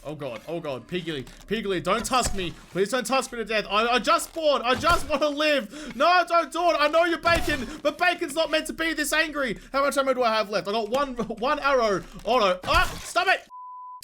Oh god, Piggy, don't tusk me. Please don't tusk me to death. I just spawned. I just want to live. No, don't do it. I know you're bacon, but bacon's not meant to be this angry. How much ammo do I have left? I got one arrow. Oh no. Ah, stop it.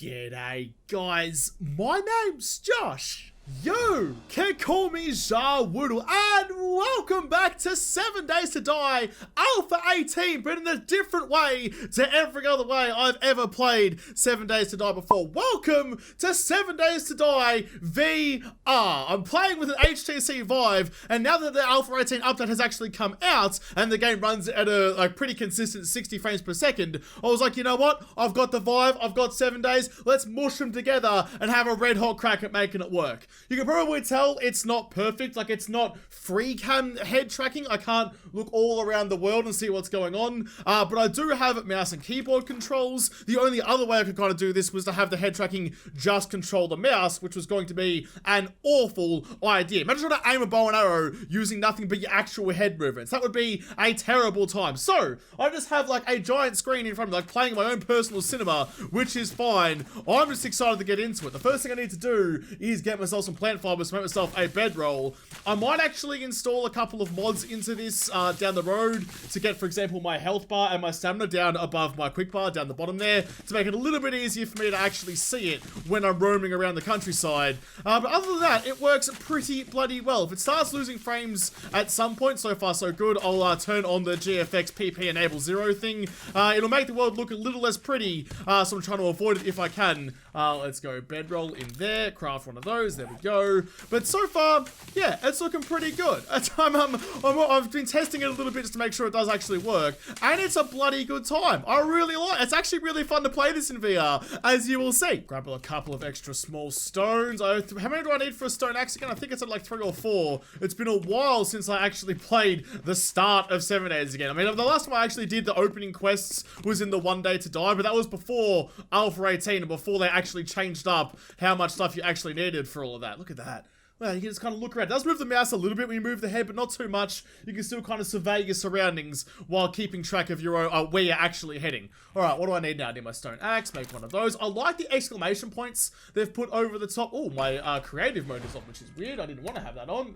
G'day, guys. My name's Josh. You can call me Jar Woodle, and welcome back to 7 Days to Die Alpha 18, but in a different way to every other way I've ever played 7 Days to Die before. Welcome to 7 Days to Die VR. I'm playing with an HTC Vive, and now that the Alpha 18 update has actually come out, and the game runs at a pretty consistent 60 frames per second, I was like, you know what? I've got the Vive, I've got 7 days, let's mush them together and have a red hot crack at making it work. You can probably tell it's not perfect, like it's not free cam head tracking. I can't look all around the world and see what's going on, but I do have mouse and keyboard controls. The only other way I could kind of do this was to have the head tracking just control the mouse, which was going to be an awful idea. Imagine trying to aim a bow and arrow using nothing but your actual head movements. That would be a terrible time. So I just have like a giant screen in front of me, like playing my own personal cinema, which is fine. I'm just excited to get into it. The first thing I need to do is get myself some plant fibers to make myself a bedroll. I might actually install a couple of mods into this down the road to get, for example, my health bar and my stamina down above my quick bar down the bottom there, to make it a little bit easier for me to actually see it when I'm roaming around the countryside. But other than that, it works pretty bloody well. If it starts losing frames at some point, so far so good, I'll turn on the GFX PP enable 0 thing. It'll make the world look a little less pretty, so I'm trying to avoid it if I can. Let's go bedroll in there, craft one of those, there we go. But so far, yeah, it's looking pretty good. I've been testing it a little bit just to make sure it does actually work, and it's a bloody good time. I really like it. It's actually really fun to play this in VR, as you will see. Grab a couple of extra small stones. How many do I need for a stone axe again? I think it's at like 3 or 4. It's been a while since I actually played the start of 7 Days again. I mean, the last time I actually did the opening quests was in the 1 Day to Die, but that was before Alpha 18 and before they actually changed up how much stuff you actually needed for all of that. Look at that. Well, you can just kind of look around. It does move the mouse a little bit when you move the head, but not too much. You can still kind of survey your surroundings while keeping track of your own, where you're actually heading. Alright, what do I need now? I need my stone axe, make one of those. I like the exclamation points they've put over the top. Oh, my creative mode is on, which is weird. I didn't want to have that on.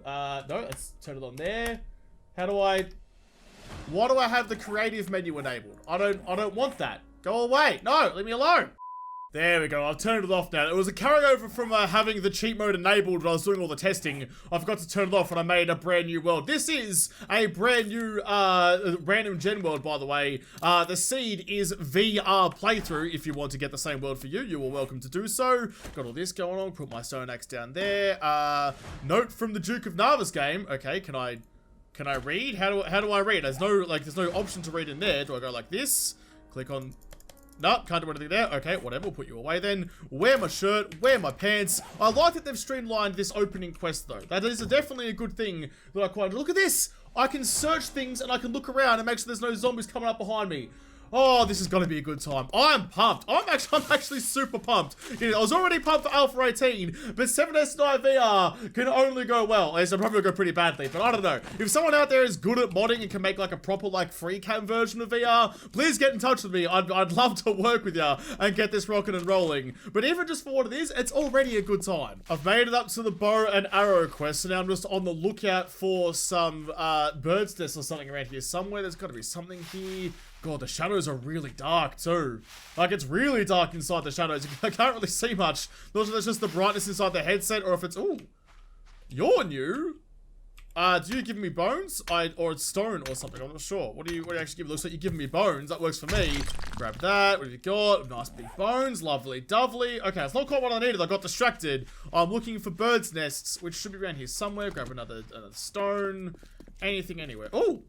No, let's turn it on there. Why do I have the creative menu enabled? I don't want that. Go away. No, leave me alone. There we go, I've turned it off now. It was a carryover from having the cheat mode enabled when I was doing all the testing. I forgot to turn it off when I made a brand new world. This is a brand new random gen world, by the way. The seed is VR playthrough. If you want to get the same world for you, you are welcome to do so. Got all this going on. Put my stone axe down there. Note from the Duke of Narva's game. Okay, can I read? How do I read? There's no option to read in there. Do I go like this? Click on... Nope, can't do anything there. Okay, whatever, we'll put you away then. Wear my shirt, wear my pants. I like that they've streamlined this opening quest though. That is definitely a good thing that I quite... Look at this! I can search things and I can look around and make sure there's no zombies coming up behind me. Oh, this is gonna be a good time. I'm pumped. I'm actually super pumped. You know, I was already pumped for Alpha 18, but 7 Days to Die VR can only go well. At least it'll probably go pretty badly, but I don't know. If someone out there is good at modding and can make like a proper like free cam version of VR, please get in touch with me. I'd love to work with you and get this rocking and rolling. But even just for what it is, it's already a good time. I've made it up to the bow and arrow quest, so now I'm just on the lookout for some bird's nest or something around here somewhere. There's got to be something here. God, the shadows are really dark too. Like, it's really dark inside the shadows. I can't really see much. Not if it's just the brightness inside the headset or if it's... Ooh, you're new. Do you give me bones? Or it's stone or something, I'm not sure. What do you actually give? It looks like you're giving me bones. That works for me. Grab that. What have you got? Nice big bones. Lovely, dovely. Okay, it's not quite what I needed. I got distracted. I'm looking for bird's nests, which should be around here somewhere. Grab another stone. Anything, anywhere. Oh!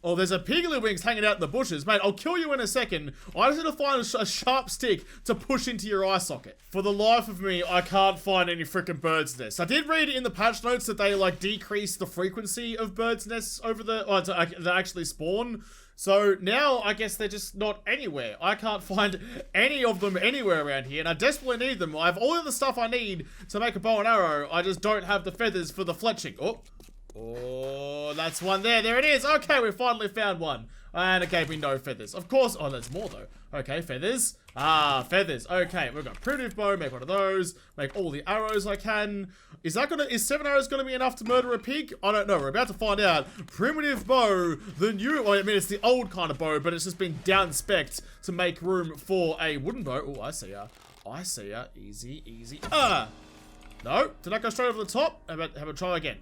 Oh, there's a piggly wings hanging out in the bushes. Mate, I'll kill you in a second. I just need to find a sharp stick to push into your eye socket. For the life of me, I can't find any freaking bird's nests. I did read in the patch notes that they, like, decrease the frequency of bird's nests over to actually spawn. So now, I guess they're just not anywhere. I can't find any of them anywhere around here, and I desperately need them. I have all of the stuff I need to make a bow and arrow. I just don't have the feathers for the fletching. Oh. Oh, that's one there. There it is. Okay, we finally found one. And it gave me no feathers. Of course. Oh, there's more though. Okay, feathers. Ah, feathers. Okay, we've got primitive bow. Make one of those. Make all the arrows I can. Is 7 arrows gonna be enough to murder a pig? I don't know. We're about to find out. Primitive bow. The new, well, I mean, it's the old kind of bow, but it's just been down-spec'd to make room for a wooden bow. Oh, I see ya. I see ya. Easy, easy. No. Did I go straight over the top? How about try again?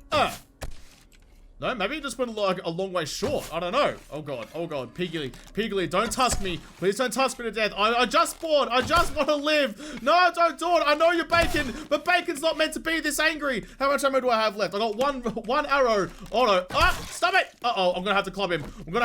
No, maybe it just went like a long way short. I don't know. Oh god, Piggly, don't tusk me. Please don't tusk me to death. I just spawned. I just want to live. No, don't do it. I know you're bacon, but bacon's not meant to be this angry. How much ammo do I have left? I got one arrow. Oh no. Ah, stop it. Uh-oh, I'm gonna have to club him. I don't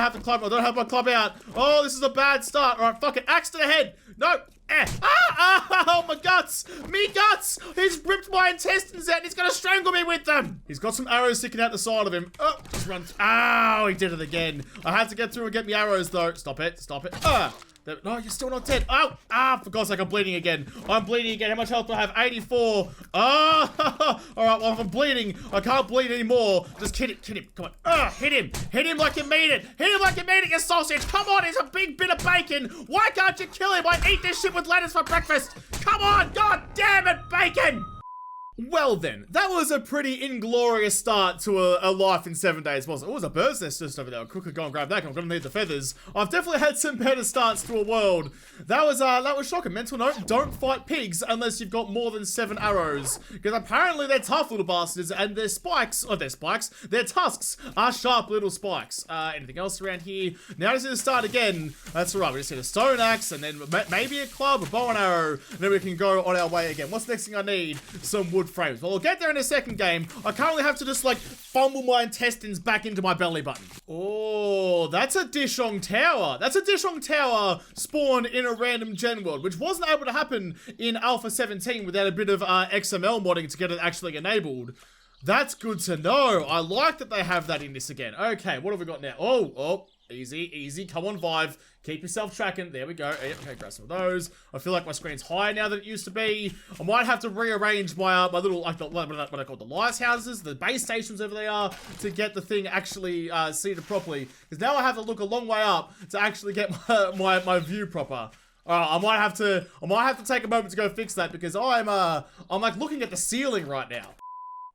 have my club out. Oh, this is a bad start. All right, fuck it. Axe to the head. No. Oh, my guts! Me guts! He's ripped my intestines out and he's gonna strangle me with them! He's got some arrows sticking out the side of him. Oh, just run. Ow, he did it again. I had to get through and get me arrows though. Stop it. No, you're still not dead. Oh, for God's sake, I'm bleeding again. I'm bleeding again. How much health do I have? 84. Oh, all right, well, if I'm bleeding, I can't bleed anymore. Just hit him. Come on. Hit him. Hit him like you mean it. Hit him like you mean it, you sausage. Come on, he's a big bit of bacon. Why can't you kill him? I eat this shit with lettuce for breakfast. Come on, God damn it, bacon. Well then, that was a pretty inglorious start to a life in 7 days, wasn't it? Oh, it was a bird's nest just over there. Cook could go and grab that. I'm gonna need the feathers. I've definitely had some better starts to a world. That was shocking. Mental note, don't fight pigs unless you've got more than 7 arrows. Because apparently they're tough little bastards, and their tusks are sharp little spikes. Anything else around here? Now I just need to start again. That's all right, we just need a stone axe, and then maybe a club, a bow and arrow, and then we can go on our way again. What's the next thing I need? Some wood frames. Well, we'll get there in a second game. I currently have to just like fumble my intestines back into my belly button. Oh, that's a Dishong tower. That's a Dishong tower spawned in a random gen world, which wasn't able to happen in Alpha 17 without a bit of XML modding to get it actually enabled. That's good to know. I like that they have that in this again. Okay, what have we got now? Oh, easy. Come on, Vive. Keep yourself tracking. There we go. Okay, grab some of those. I feel like my screen's higher now than it used to be. I might have to rearrange my my little, like, what I call the lighthouses, the base stations, whatever they are, to get the thing actually seated properly. Because now I have to look a long way up to actually get my view proper. I might have to take a moment to go fix that because I'm like looking at the ceiling right now.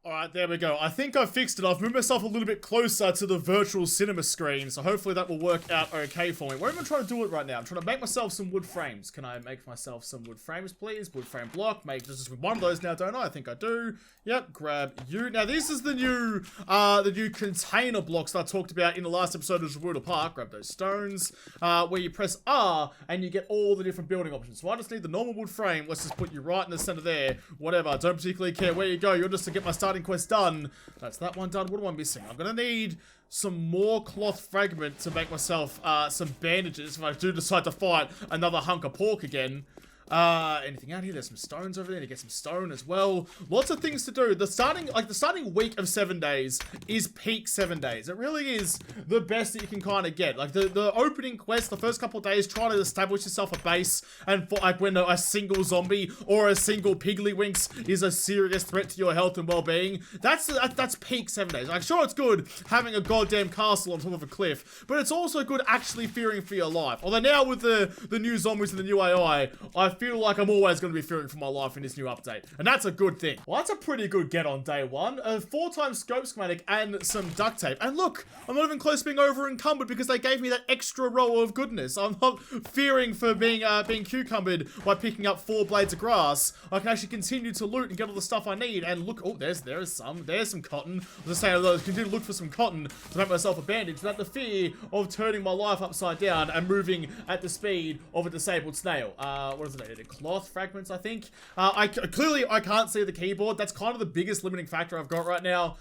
Alright, there we go. I think I fixed it. I've moved myself a little bit closer to the virtual cinema screen, so hopefully that will work out okay for me. Where am I trying to do it right now? I'm trying to make myself some wood frames. Can I make myself some wood frames, please? Wood frame block. Make just one of those now, don't I? I think I do. Yep, grab you. Now, this is the new container blocks that I talked about in the last episode of Woodle Park. Grab those stones, where you press R, and you get all the different building options. So I just need the normal wood frame. Let's just put you right in the center there. Whatever. I don't particularly care where you go. You're just to get my starting quest done. That's that one done. What am I missing? I'm gonna need some more cloth fragment to make myself some bandages if I do decide to fight another hunk of pork again. Anything out here? There's some stones over there to get some stone as well. Lots of things to do. The starting week of 7 days is peak 7 days. It really is the best that you can kind of get. Like the opening quest, the first couple of days, try to establish yourself a base, and for like when a single zombie or a single piggly-winks is a serious threat to your health and well-being. That's peak 7 days. Like, sure, it's good having a goddamn castle on top of a cliff, but it's also good actually fearing for your life. Although now with the new zombies and the new AI, I feel like I'm always going to be fearing for my life in this new update. And that's a good thing. Well, that's a pretty good get on day one. A 4x scope schematic and some duct tape. And look, I'm not even close to being over encumbered because they gave me that extra row of goodness. I'm not fearing for being cucumbered by picking up 4 blades of grass. I can actually continue to loot and get all the stuff I need. And look, oh, there's some cotton. I was just saying, I'll continue to look for some cotton to make myself a bandage without the fear of turning my life upside down and moving at the speed of a disabled snail. What is it? Cloth fragments, I think. I can't see the keyboard. That's kind of the biggest limiting factor I've got right now.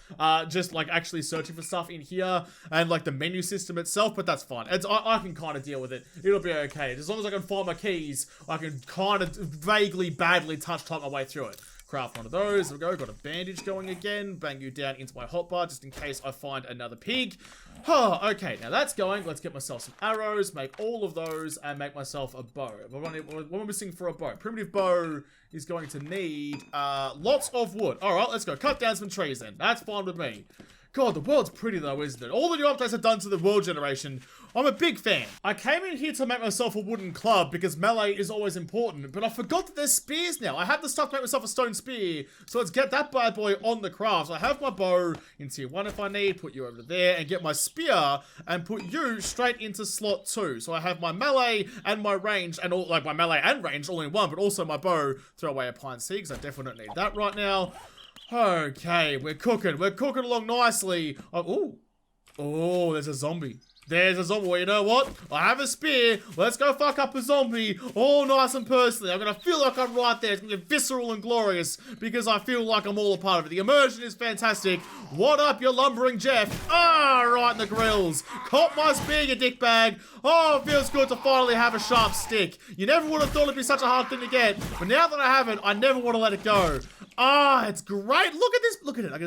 Just like actually searching for stuff in here and like the menu system itself, but that's fine. I can kind of deal with it. It'll be okay. As long as I can find my keys, I can kind of vaguely, badly type my way through it. Craft one of those. There we go. Got a bandage going again. Bang you down into my hotbar just in case I find another pig. Okay, now that's going. Let's get myself some arrows, make all of those, and make myself a bow. What am I missing for a bow? Primitive bow is going to need lots of wood. Alright, let's go. Cut down some trees then. That's fine with me. God, the world's pretty though, isn't it? All the new updates have done to the world generation. I'm a big fan. I came in here to make myself a wooden club because melee is always important, but I forgot that there's spears now. I have the stuff to make myself a stone spear, so let's get that bad boy on the craft. So I have my bow in tier 1 if I need, put you over there, and get my spear and put you straight into slot 2. So I have my melee and my range, and all like my melee and range all in one, but also my bow. Throw away a pine seed because I definitely don't need that right now. Okay, we're cooking. We're cooking along nicely. Oh, there's a zombie. There's a zombie. Well, you know what? I have a spear. Let's go fuck up a zombie. All nice and personally. I'm going to feel like I'm right there. It's going to be visceral and glorious because I feel like I'm all a part of it. The immersion is fantastic. What up, you lumbering Jeff? Ah, right in the grills. Caught my spear, you dickbag. Oh, it feels good to finally have a sharp stick. You never would have thought it'd be such a hard thing to get. But now that I have it, I never want to let it go. Ah, it's great. Look at this. Look at it. I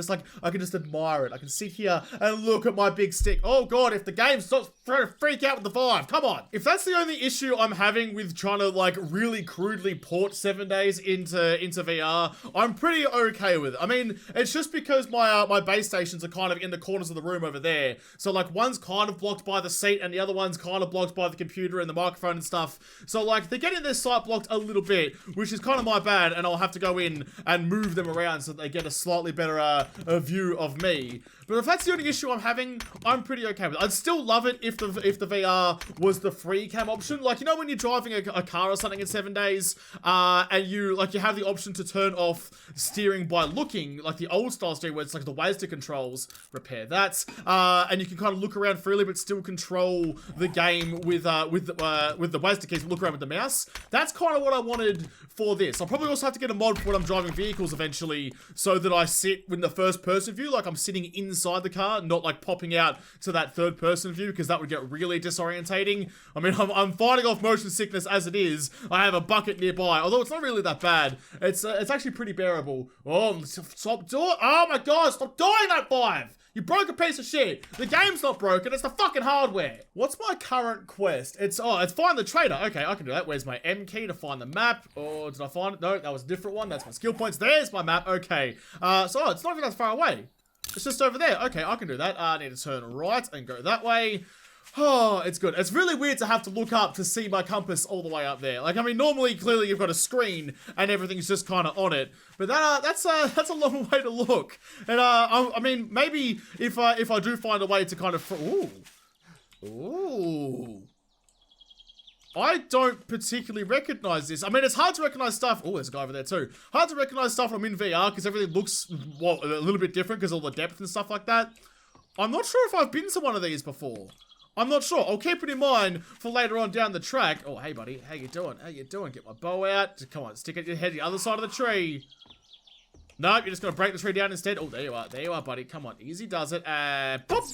can just admire it. I can sit here and look at my big stick. Oh god, if the game starts trying to freak out with the Vive, come on. If that's the only issue I'm having with trying to like really crudely port 7 days into VR, I'm pretty okay with it. I mean, it's just because my base stations are kind of in the corners of the room over there. So like one's kind of blocked by the seat and the other one's kind of blocked by the computer and the microphone and stuff. So like they're getting their sight blocked a little bit, which is kind of my bad, and I'll have to go in and move them around so that they get a slightly better a view of me. But if that's the only issue I'm having, I'm pretty okay with it. I'd still love it if the VR was the free cam option. Like, you know when you're driving a car or something in 7 days, and you have the option to turn off steering by looking, like the old style steering where it's like the WASD controls, repair that. And you can kind of look around freely but still control the game with the WASD keys, look around with the mouse. That's kind of what I wanted for this. I'll probably also have to get a mod for when I'm driving vehicles eventually so that I sit in the first person view, like I'm sitting inside the car, not like popping out to that third person view, because that would get really disorientating. I mean, I'm fighting off motion sickness as it is. I have a bucket nearby, although it's not really that bad. It's actually pretty bearable. Oh, stop doing, oh my god, stop doing that, Vive! You broke a piece of shit. The game's not broken, it's the fucking hardware. What's my current quest? It's find the trader. Okay, I can do that. Where's my M key to find the map? Or did I find it? No, that was a different one. That's my skill points. There's my map. Okay. So it's not even that far away. It's just over there. Okay, I can do that. I need to turn right and go that way. Oh, it's good. It's really weird to have to look up to see my compass all the way up there. Like, I mean, normally, clearly, you've got a screen and everything's just kind of on it. But that's a long way to look. And I mean, maybe if I do find a way to kind of ooh. I don't particularly recognize this. I mean, it's hard to recognize stuff. Oh, there's a guy over there too. Hard to recognize stuff when I'm in VR because everything looks, well, a little bit different because of all the depth and stuff like that. I'm not sure if I've been to one of these before. I'm not sure. I'll keep it in mind for later on down the track. Oh, hey, buddy. How you doing? How you doing? Get my bow out. Come on, stick it your head to the other side of the tree. No, you're just going to break the tree down instead. Oh, there you are. There you are, buddy. Come on. Easy does it. And pop.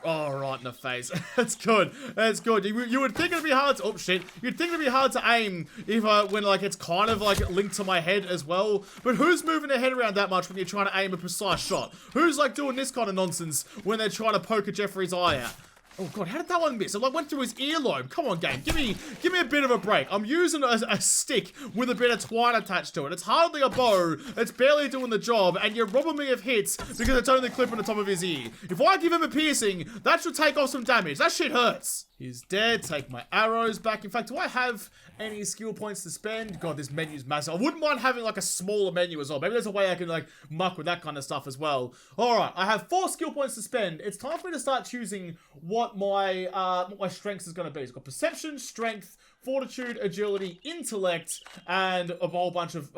Oh, right in the face. That's good. That's good. You would think it'd be hard to... Oh, shit. You'd think it'd be hard to aim if when, like, it's kind of, like, linked to my head as well. But who's moving their head around that much when you're trying to aim a precise shot? Who's, like, doing this kind of nonsense when they're trying to poke a Jeffrey's eye out? Oh god, how did that one miss? It like went through his earlobe. Come on, game. Give me a bit of a break. I'm using a stick with a bit of twine attached to it. It's hardly a bow. It's barely doing the job. And you're robbing me of hits because it's only clipping the top of his ear. If I give him a piercing, that should take off some damage. That shit hurts. He's dead. Take my arrows back. In fact, do I have any skill points to spend? God, this menu's massive. I wouldn't mind having like a smaller menu as well. Maybe there's a way I can like muck with that kind of stuff as well. Alright, I have 4 skill points to spend. It's time for me to start choosing what my strengths is going to be. It's got perception, strength, fortitude, agility, intellect, and a whole bunch of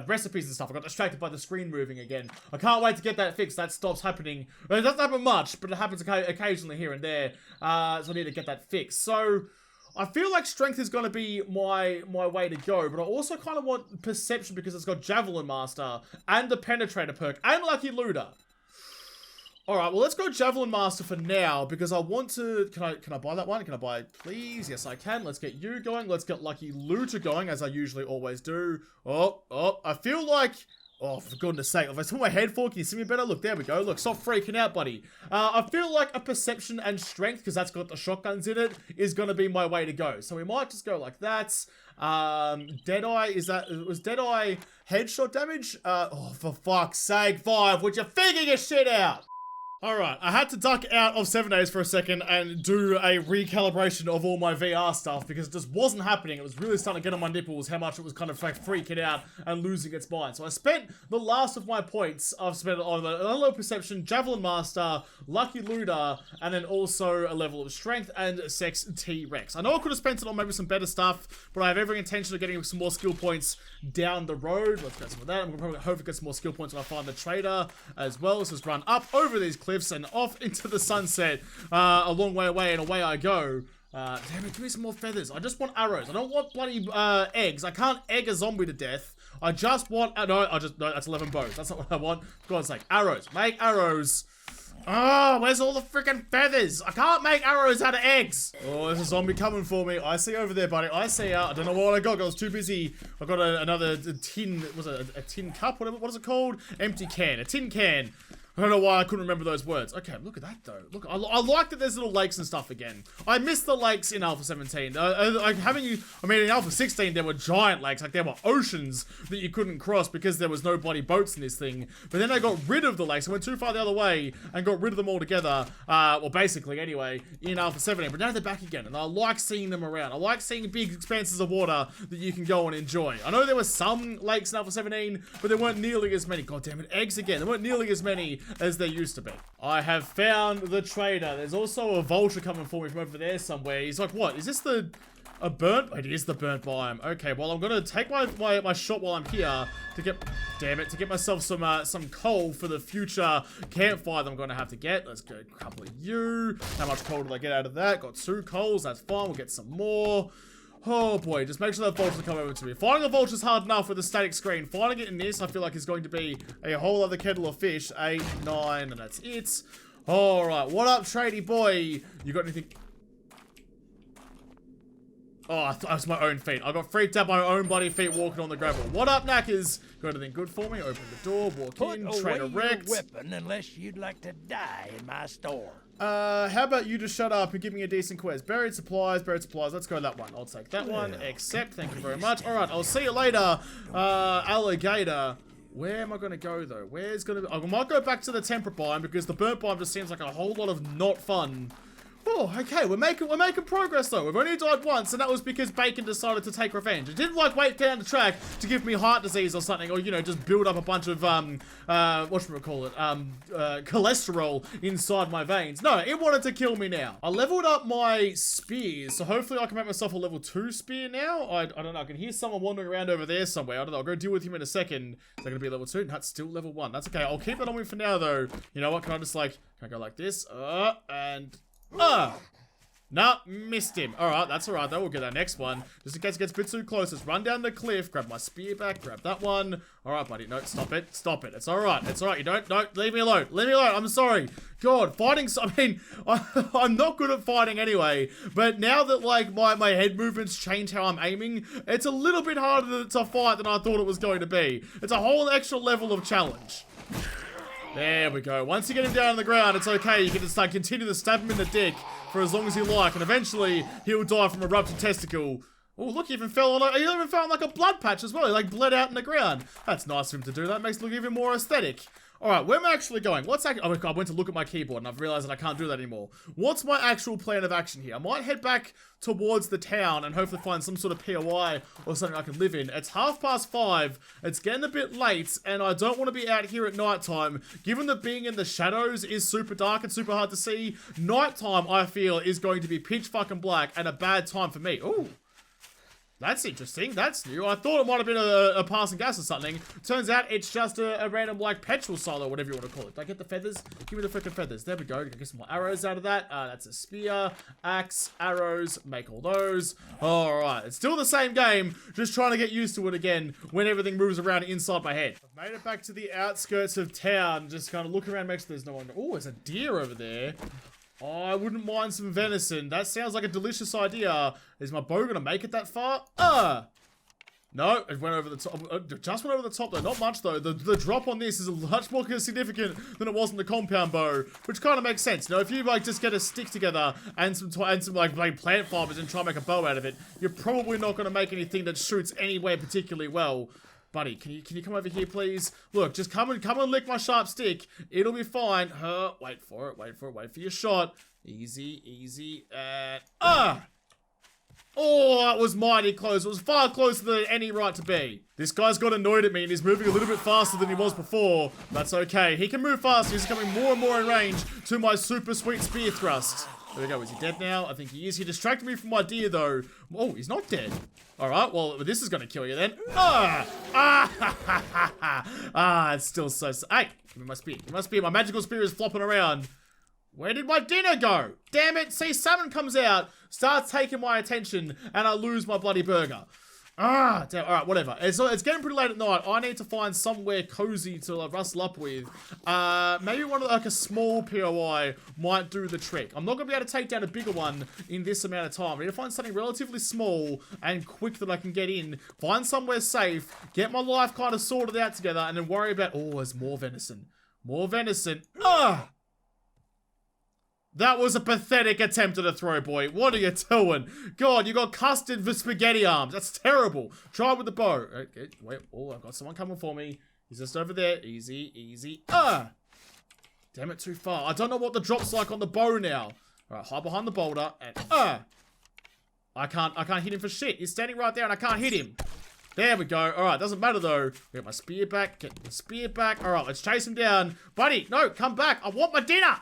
recipes and stuff. I got distracted by the screen moving again. I can't wait to get that fixed. That stops happening. It doesn't happen much, but it happens occasionally here and there. So I need to get that fixed. So I feel like strength is going to be my way to go, but I also kind of want perception because it's got Javelin Master and the Penetrator perk and Lucky Looter. Alright, well, let's go Javelin Master for now, because I want to... Can I buy that one? Can I buy it, please? Yes, I can. Let's get you going. Let's get Lucky Looter going, as I usually always do. Oh, I feel like... Oh, for goodness sake. If I put my head forward, can you see me better? Look, there we go. Look, stop freaking out, buddy. I feel like a perception and strength, because that's got the shotguns in it, is going to be my way to go. So we might just go like that. Deadeye, was Deadeye headshot damage? Oh, for fuck's sake, Vive, would you figure your shit out? Alright, I had to duck out of 7 days for a second and do a recalibration of all my VR stuff because it just wasn't happening. It was really starting to get on my nipples how much it was kind of like freaking out and losing its mind. So I spent the last of my points, I've spent it on the low perception, Javelin Master, Lucky Looter, and then also a level of Strength and Sex T-Rex. I know I could have spent it on maybe some better stuff, but I have every intention of getting some more skill points down the road. Let's get some of that. I'm going to probably hopefully get some more skill points when I find the trader as well. So just run up over these cliffs and off into the sunset, a long way away, and away I go. Damn it, give me some more feathers. I just want arrows. I don't want bloody eggs. I can't egg a zombie to death. I just want, no, that's 11 bows. That's not what I want. For God's sake, arrows. Make arrows. Oh, where's all the freaking feathers? I can't make arrows out of eggs. Oh, there's a zombie coming for me. I see over there, buddy. I see ya. I don't know what I got. I was too busy. I got another tin, was it a tin cup? What is it called? Empty can. A tin can. I don't know why I couldn't remember those words. Okay, look at that though. Look, I like that there's little lakes and stuff again. I miss the lakes in Alpha 17. In Alpha 16 there were giant lakes, like there were oceans that you couldn't cross because there was no bloody boats in this thing. But then they got rid of the lakes. I went too far the other way and got rid of them altogether. Well, basically anyway, in Alpha 17. But now they're back again, and I like seeing them around. I like seeing big expanses of water that you can go and enjoy. I know there were some lakes in Alpha 17, but there weren't nearly as many. God damn it, eggs again. There weren't nearly as many as there used to be. I have found the trader. There's also a vulture coming for me from over there somewhere. He's like, what? Is this a burnt? It is the burnt biome. Okay, well, I'm gonna take my shot while I'm here to get, damn it, to get myself some coal for the future campfire that I'm gonna have to get. Let's go, a couple of you. How much coal did I get out of that? Got 2 coals, that's fine. We'll get some more. Oh boy, just make sure that vulture come over to me. Finding a vulture is hard enough with a static screen. Finding it in this, I feel like is going to be a whole other kettle of fish. 8, 9, and that's it. Alright, what up, tradie boy? You got anything? Oh, I thought it was my own feet. I got freaked out by my own bloody feet walking on the gravel. What up, knackers? Got anything good for me? Open the door, walk in, trader wrecked. Weapon unless you'd like to die in my store. How about you just shut up and give me a decent quest? Buried supplies, let's go that one. I'll take that one, accept, thank you very much. Alright, I'll see you later, alligator. Where am I gonna go though? Where's gonna be, I might go back to the temperate biome because the burnt biome just seems like a whole lot of not fun. Oh, okay, we're making progress though. We've only died once, and that was because Bacon decided to take revenge. It didn't like wait down the track to give me heart disease or something, or you know, just build up a bunch of cholesterol inside my veins. No, it wanted to kill me now. I leveled up my spears, so hopefully I can make myself a level 2 spear now. I don't know, I can hear someone wandering around over there somewhere. I don't know, I'll go deal with him in a second. Is that gonna be a level 2? That's still level 1. That's okay, I'll keep that on me for now though. You know what, can I just like, can I go like this? Nah, missed him. Alright, that's alright though. We'll get that next one. Just in case it gets a bit too close. Let's run down the cliff, grab my spear back, grab that one. Alright, buddy. No, stop it. Stop it. It's alright. It's alright. You don't, leave me alone. Leave me alone. I'm sorry. God, fighting, I'm not good at fighting anyway. But now that, like, my head movements change how I'm aiming, it's a little bit harder to fight than I thought it was going to be. It's a whole extra level of challenge. There we go. Once you get him down on the ground, it's okay. You can just continue to stab him in the dick for as long as you like, and eventually he'll die from a ruptured testicle. Oh, look, he even fell on like a blood patch as well. He like bled out in the ground. That's nice of him to do. That makes it look even more aesthetic. Alright, where am I actually going? What's that? Oh, I went to look at my keyboard and I've realized that I can't do that anymore. What's my actual plan of action here? I might head back towards the town and hopefully find some sort of POI or something I can live in. It's 5:30. It's getting a bit late and I don't want to be out here at nighttime. Given that being in the shadows is super dark and super hard to see, nighttime, I feel, is going to be pitch fucking black and a bad time for me. Ooh. That's interesting. That's new. I thought it might have been a passing gas or something. Turns out it's just a random, like, petrol silo, whatever you want to call it. Did I get the feathers? Give me the freaking feathers. There we go. Get some more arrows out of that. That's a spear, axe, arrows. Make all those. Alright. It's still the same game. Just trying to get used to it again when everything moves around inside my head. I've made it back to the outskirts of town. Just kind of look around, make sure there's no one. Oh, there's a deer over there. Oh, I wouldn't mind some venison. That sounds like a delicious idea. Is my bow gonna make it that far? No, it went over the top. Just went over the top though. Not much though. The drop on this is much more significant than it was in the compound bow, which kind of makes sense. You know, if you like just get a stick together and some like plant fibers and try and make a bow out of it, you're probably not gonna make anything that shoots anywhere particularly well. buddy, can you come over here, please? Look, just come and lick my sharp stick. It'll be fine. Wait for it. Wait for your shot. Easy, and oh, that was mighty close. It was far closer than any right to be. This guy's got annoyed at me and he's moving a little bit faster than he was before. That's okay. He can move faster. He's coming more and more in range to my super sweet spear thrust. There we go. Is he dead now? I think he is. He distracted me from my deer, though. Oh, he's not dead. All right. Well, this is going to kill you then. It's still so... Hey, give me my spear. Give me my spear. My magical spear is flopping around. Where did my dinner go? Damn it. See, salmon comes out, starts taking my attention, and I lose my bloody burger. Damn. All right, whatever. It's getting pretty late at night. I need to find somewhere cozy to rustle up with. Maybe one of like a small POI might do the trick. I'm not going to be able to take down a bigger one in this amount of time. I need to find something relatively small and quick that I can get in. Find somewhere safe. Get my life kind of sorted out together, and then worry about... Oh, there's more venison. More venison. That was a pathetic attempt at a throw, boy. What are you doing? God, you got custard for spaghetti arms. That's terrible. Try with the bow. Okay, wait. Oh, I've got someone coming for me. He's just over there. Easy. Damn it, too far. I don't know what the drop's like on the bow now. All right, hide behind the boulder and I can't hit him for shit. He's standing right there and I can't hit him. There we go. All right, doesn't matter though. Get my spear back. Get the spear back. All right, let's chase him down. Buddy, no, come back. I want my dinner.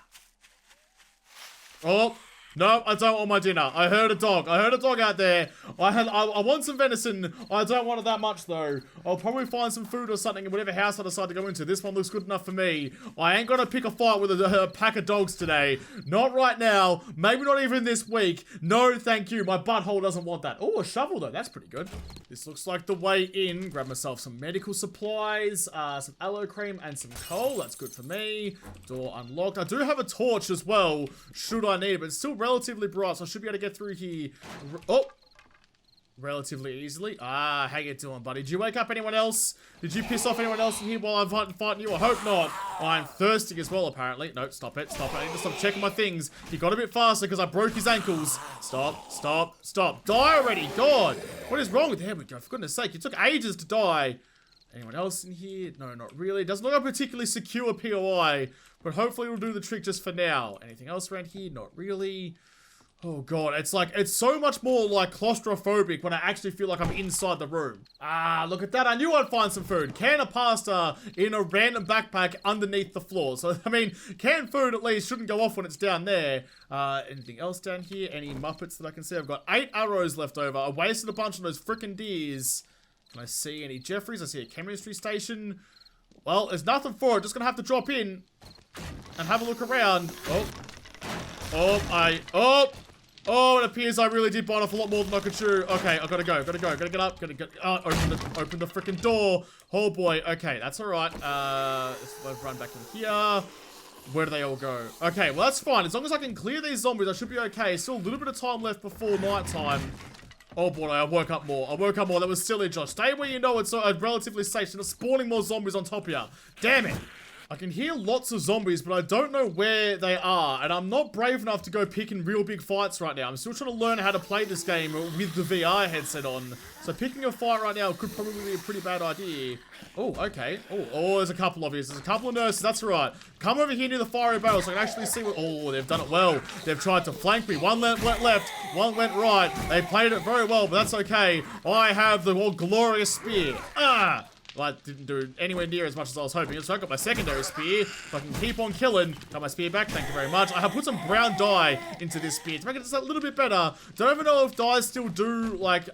Oh, no, I don't want my dinner. I heard a dog. I heard a dog out there. I want some venison. I don't want it that much, though. I'll probably find some food or something in whatever house I decide to go into. This one looks good enough for me. I ain't gonna pick a fight with a pack of dogs today. Not right now. Maybe not even this week. No, thank you. My butthole doesn't want that. Oh, a shovel, though. That's pretty good. This looks like the way in. Grab myself some medical supplies, some aloe cream, and some coal. That's good for me. Door unlocked. I do have a torch as well, should I need it, but it's still relatively bright, so I should be able to get through here. Oh! Relatively easily. How you doing, buddy? Did you wake up anyone else? Did you piss off anyone else in here while I'm fighting you? I hope not. I'm thirsty as well, apparently. No, stop it. Stop it. I need to stop checking my things. He got a bit faster because I broke his ankles. Stop. Die already. God. What is wrong with him? There we go. For goodness sake. It took ages to die. Anyone else in here? No, not really. Doesn't look like a particularly secure POI, but hopefully it'll do the trick just for now. Anything else around here? Not really. Oh god, it's so much more like claustrophobic when I actually feel like I'm inside the room. Look at that. I knew I'd find some food. Can of pasta in a random backpack underneath the floor. So, I mean, canned food at least shouldn't go off when it's down there. Anything else down here? Any Muppets that I can see? I've got 8 arrows left over. I wasted a bunch of those frickin' deers. Can I see any Jeffries? I see a chemistry station. Well, there's nothing for it. Just gonna have to drop in and have a look around. Oh, it appears I really did bite off a lot more than I could chew. Okay, I gotta go. Gotta get up. Open the freaking door. Oh boy. Okay, that's alright. Let's run back in here. Where do they all go? Okay, well that's fine. As long as I can clear these zombies, I should be okay. Still a little bit of time left before nighttime. Oh boy, I woke up more. That was silly, Josh. Stay where you know it's relatively safe. So not spawning more zombies on top of you. Damn it. I can hear lots of zombies, but I don't know where they are, and I'm not brave enough to go picking real big fights right now. I'm still trying to learn how to play this game with the VR headset on, so picking a fight right now could probably be a pretty bad idea. Oh, okay. Oh, there's a couple of you. There's a couple of nurses, that's right. Come over here near the fiery barrel so I can actually see what... Oh, they've done it well. They've tried to flank me. One went left, one went right. They played it very well, but that's okay. I have the glorious spear. Well, I didn't do anywhere near as much as I was hoping. So I got my secondary spear. So I can keep on killing. Got my spear back. Thank you very much. I have put some brown dye into this spear to make it just a little bit better. Don't even know if dyes still do, like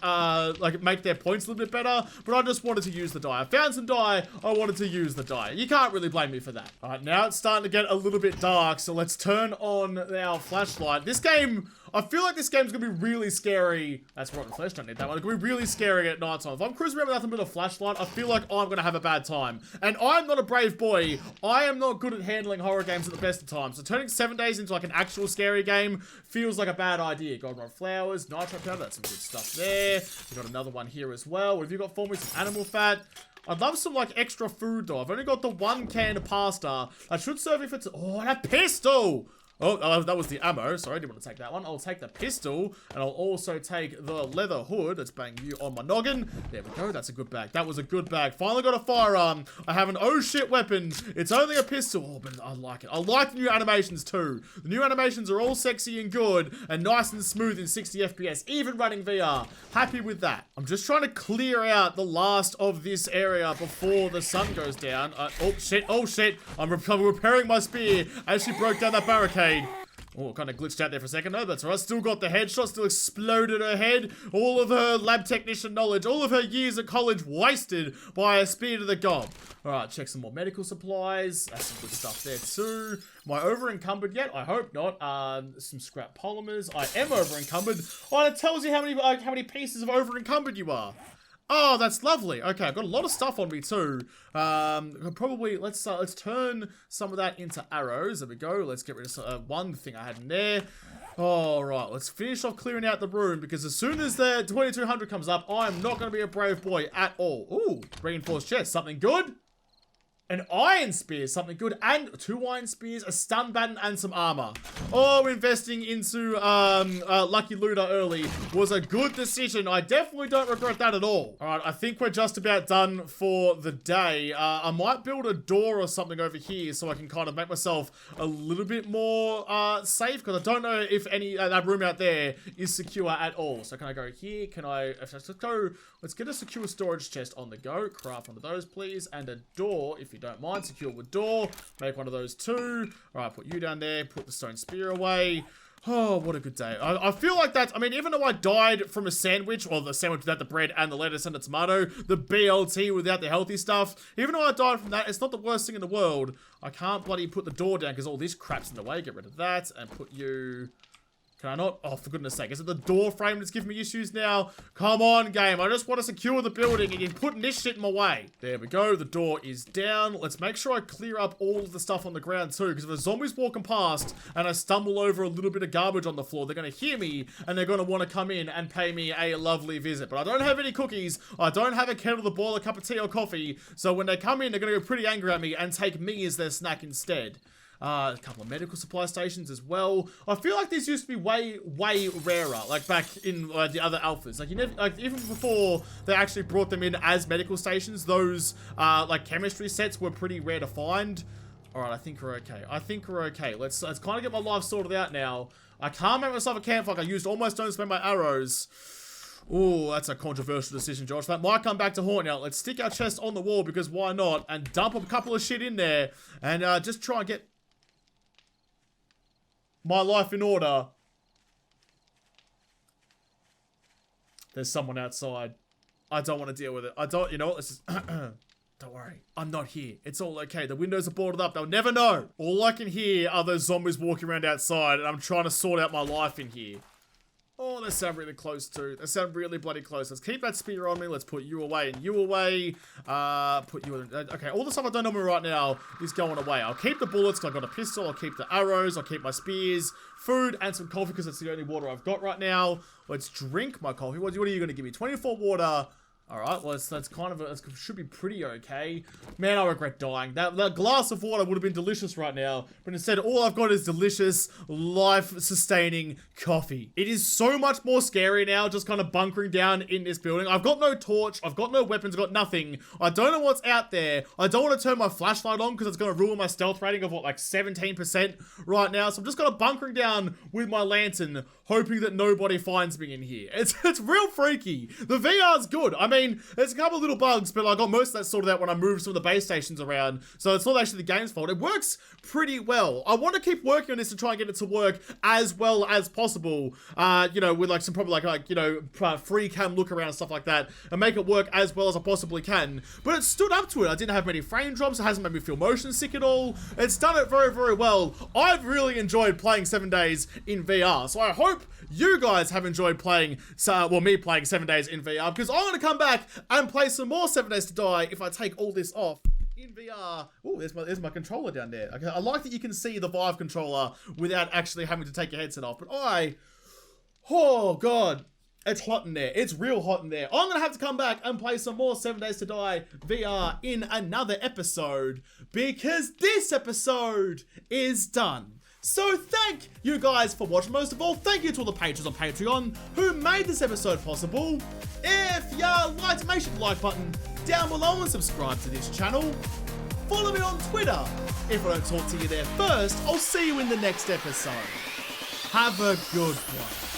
make their points a little bit better. But I just wanted to use the dye. I found some dye. I wanted to use the dye. You can't really blame me for that. All right, now it's starting to get a little bit dark. So let's turn on our flashlight. This game... I feel like this game's gonna be really scary. That's rotten flesh, don't need that one. It's gonna be really scary at night time. If I'm cruising around with nothing but a flashlight, I feel like I'm gonna have a bad time. And I'm not a brave boy. I am not good at handling horror games at the best of times. So turning 7 days into like an actual scary game feels like a bad idea. Goldenrod flowers, nitro powder, that's some good stuff there. We've got another one here as well. What have you got for me? Some animal fat. I'd love some, like, extra food, though. I've only got the 1 can of pasta. I should serve if it's... Oh, and a pistol! Oh, that was the ammo. Sorry, I didn't want to take that one. I'll take the pistol, and I'll also take the leather hood. Let's bang you on my noggin. There we go. That's a good bag. That was a good bag. Finally got a firearm. I have an oh shit weapon. It's only a pistol. Oh, but I like it. I like the new animations too. The new animations are all sexy and good, and nice and smooth in 60 FPS, even running VR. Happy with that. I'm just trying to clear out the last of this area before the sun goes down. Oh shit. Oh shit. I'm repairing my spear as she broke down that barricade. Oh, kind of glitched out there for a second. No, that's right. Still got the headshot. Still exploded her head. All of her lab technician knowledge, all of her years at college wasted by a spear to the gob. All right, check some more medical supplies. That's some good stuff there too. Am I over encumbered yet? I hope not. Some scrap polymers. I am over encumbered. Oh, it tells you how many pieces of over encumbered you are. Oh, that's lovely. Okay, I've got a lot of stuff on me too. Probably let's turn some of that into arrows. There we go. Let's get rid of one thing I had in there. All right, let's finish off clearing out the room because as soon as the 2200 comes up, I am not going to be a brave boy at all. Ooh, reinforced chest, something good. An iron spear, something good, and 2 iron spears, a stun baton, and some armor. Oh, investing into Lucky Looter early was a good decision. I definitely don't regret that at all. All right, I think we're just about done for the day. I might build a door or something over here so I can kind of make myself a little bit more safe because I don't know if any that room out there is secure at all. So can I go here? Can I? Let's get a secure storage chest on the go. Craft one of those, please, and a door if you don't mind. Secure with door. Make one of those too. All right, put you down there. Put the stone spear away. Oh, what a good day. I feel like that's, I mean, even though I died from a sandwich, or the sandwich without the bread and the lettuce and the tomato, the BLT without the healthy stuff, even though I died from that, it's not the worst thing in the world. I can't bloody put the door down because all this crap's in the way. Get rid of that and put you... Can I not? Oh, for goodness sake. Is it the door frame that's giving me issues now? Come on, game. I just want to secure the building and you're putting this shit in my way. There we go. The door is down. Let's make sure I clear up all of the stuff on the ground too, because if a zombie's walking past and I stumble over a little bit of garbage on the floor, they're going to hear me and they're going to want to come in and pay me a lovely visit. But I don't have any cookies. I don't have a kettle to boil a cup of tea or coffee. So when they come in, they're going to go pretty angry at me and take me as their snack instead. A couple of medical supply stations as well. I feel like these used to be way rarer, like back in the other alphas. Like you never, like even before they actually brought them in as medical stations, those like chemistry sets were pretty rare to find. All right, I think we're okay. I think we're okay. Let's kind of get my life sorted out now. I can't make myself a campfire. I used almost don't spend my arrows. Oh, that's a controversial decision, Josh. That might come back to haunt now. Let's stick our chest on the wall because why not? And dump a couple of shit in there and just try and get my life in order. There's someone outside. I don't want to deal with it. I don't, you know what, let's just, don't worry. I'm not here. It's all okay. The windows are boarded up. They'll never know. All I can hear are those zombies walking around outside and I'm trying to sort out my life in here. Oh, they sound really close too. They sound really bloody close. Let's keep that spear on me. Let's put you away and you away. Put you in. Okay, all the stuff I don't know right now is going away. I'll keep the bullets because I've got a pistol. I'll keep the arrows. I'll keep my spears, food, and some coffee because it's the only water I've got right now. Let's drink my coffee. What are you going to give me? 24 water. All right, well, that's kind of, it should be pretty okay. Man, I regret dying. That glass of water would have been delicious right now, but instead all I've got is delicious, life-sustaining coffee. It is so much more scary now, just kind of bunkering down in this building. I've got no torch, I've got no weapons, I've got nothing. I don't know what's out there. I don't want to turn my flashlight on because it's going to ruin my stealth rating of, what, like 17% right now. So I'm just kind of bunkering down with my lantern, hoping that nobody finds me in here. It's real freaky. The VR's good. I mean, there's a couple of little bugs, but I got most of that sorted out when I moved some of the base stations around, so it's not actually the game's fault. It works pretty well. I want to keep working on this to try and get it to work as well as possible, you know, with like some probably like you know, free cam look around and stuff like that, and make it work as well as I possibly can. But it stood up to it. I didn't have many frame drops. It hasn't made me feel motion sick at all. It's done it very, very well. I've really enjoyed playing 7 days in VR, so I hope you guys have enjoyed playing, well, me playing 7 days in VR, because I'm going to come back and play some more 7 Days to Die if I take all this off in VR. Oh, there's my controller down there. Okay, I like that you can see the Vive controller without actually having to take your headset off, but oh god, it's hot in there. It's real hot in there. I'm going to have to come back and play some more 7 Days to Die VR in another episode, because this episode is done. So thank you guys for watching. Most of all, thank you to all the patrons on Patreon who made this episode possible. If you liked, make sure to like button down below and subscribe to this channel. Follow me on Twitter. If I don't talk to you there first, I'll see you in the next episode. Have a good one.